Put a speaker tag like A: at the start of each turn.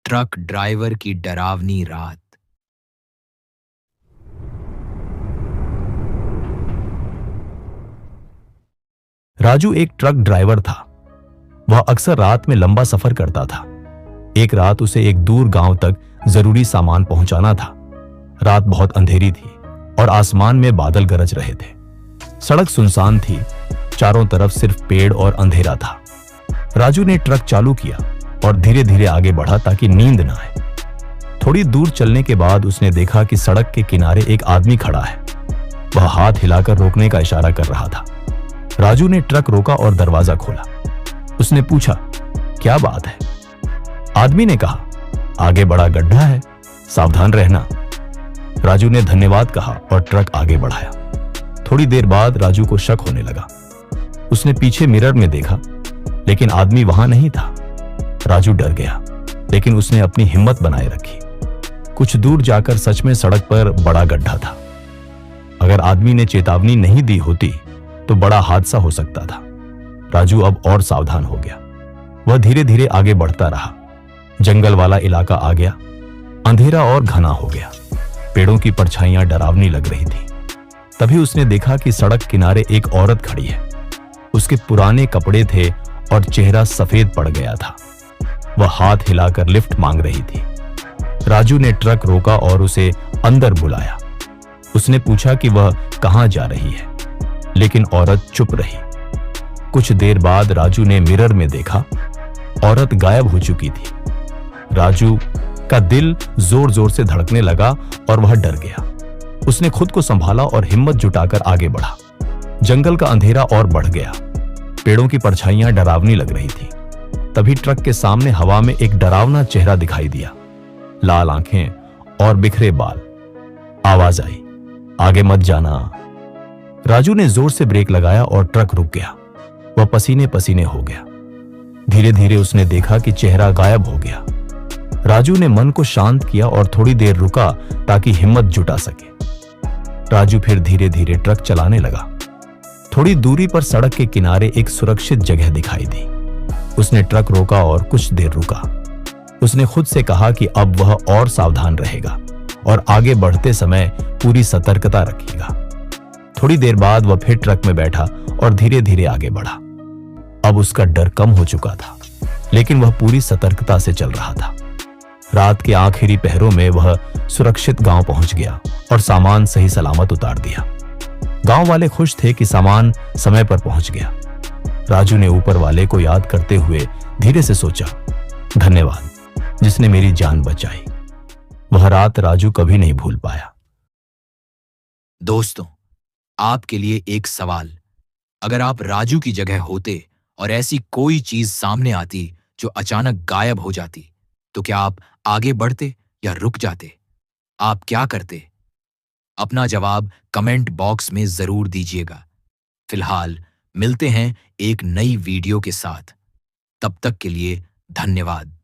A: Truck driver की डरावनी रात।
B: राजू एक ट्रक ड्राइवर था। वह अक्सर रात में लंबा सफर करता था। एक रात उसे एक दूर गांव तक जरूरी सामान पहुंचाना था। रात बहुत अंधेरी थी और आसमान में बादल गरज रहे थे। सड़क सुनसान थी, चारों तरफ सिर्फ पेड़ और अंधेरा था। राजू ने ट्रक चालू किया और धीरे धीरे आगे बढ़ा ताकि नींद न आए। थोड़ी दूर चलने के बाद उसने देखा कि सड़क के किनारे एक आदमी खड़ा है। वह हाथ हिलाकर रोकने का इशारा कर रहा था। राजू ने ट्रक रोका और दरवाजा खोला। उसने पूछा, क्या बात है? आदमी ने कहा, आगे बड़ा गड्ढा है, सावधान रहना। राजू ने धन्यवाद कहा और ट्रक आगे बढ़ाया। थोड़ी देर बाद राजू को शक होने लगा। उसने पीछे मिरर में देखा, लेकिन आदमी वहां नहीं था। राजू डर गया, लेकिन उसने अपनी हिम्मत बनाए रखी। कुछ दूर जाकर सच में सड़क पर बड़ा गड्ढा था। अगर आदमी ने चेतावनी नहीं दी होती तो बड़ा हादसा हो सकता था। राजू अब और सावधान हो गया। वह धीरे धीरे आगे बढ़ता रहा। जंगल वाला इलाका आ गया। अंधेरा और घना हो गया। पेड़ों की परछाइयां डरावनी लग रही थी। तभी उसने देखा कि सड़क किनारे एक औरत खड़ी है। उसके पुराने कपड़े थे और चेहरा सफेद पड़ गया था। वह हाथ हिलाकर लिफ्ट मांग रही थी। राजू ने ट्रक रोका और उसे अंदर बुलाया। उसने पूछा कि वह कहां जा रही है, लेकिन औरत चुप रही। कुछ देर बाद राजू ने मिरर में देखा, औरत गायब हो चुकी थी। राजू का दिल जोर जोर से धड़कने लगा और वह डर गया। उसने खुद को संभाला और हिम्मत जुटाकर आगे बढ़ा। जंगल का अंधेरा और बढ़ गया। पेड़ों की परछाइयां डरावनी लग रही थी। तभी ट्रक के सामने हवा में एक डरावना चेहरा दिखाई दिया। लाल आंखें और बिखरे बाल। आवाज आई, आगे मत जाना। राजू ने जोर से ब्रेक लगाया और ट्रक रुक गया। वह पसीने पसीने हो गया। धीरे धीरे उसने देखा कि चेहरा गायब हो गया। राजू ने मन को शांत किया और थोड़ी देर रुका ताकि हिम्मत जुटा सके। राजू फिर धीरे धीरे ट्रक चलाने लगा। थोड़ी दूरी पर सड़क के किनारे एक सुरक्षित जगह दिखाई दी। उसने ट्रक रोका और कुछ देर रुका। उसने खुद से कहा कि अब वह और सावधान रहेगा और आगे बढ़ते समय पूरी सतर्कता रखेगा। थोड़ी देर बाद वह फिर ट्रक में बैठा और धीरे धीरे आगे बढ़ा। अब उसका डर कम हो चुका था, लेकिन वह पूरी सतर्कता से चल रहा था। रात के आखिरी पहरों में वह सुरक्षित गांव पहुंच गया और सामान सही सलामत उतार दिया। गांव वाले खुश थे कि सामान समय पर पहुंच गया। राजू ने ऊपर वाले को याद करते हुए धीरे से सोचा, धन्यवाद जिसने मेरी जान बचाई। वह रात राजू कभी नहीं भूल पाया।
A: दोस्तों, आपके लिए एक सवाल। अगर आप राजू की जगह होते और ऐसी कोई चीज सामने आती जो अचानक गायब हो जाती, तो क्या आप आगे बढ़ते या रुक जाते? आप क्या करते? अपना जवाब कमेंट बॉक्स में जरूर दीजिएगा। फिलहाल मिलते हैं एक नई वीडियो के साथ। तब तक के लिए धन्यवाद।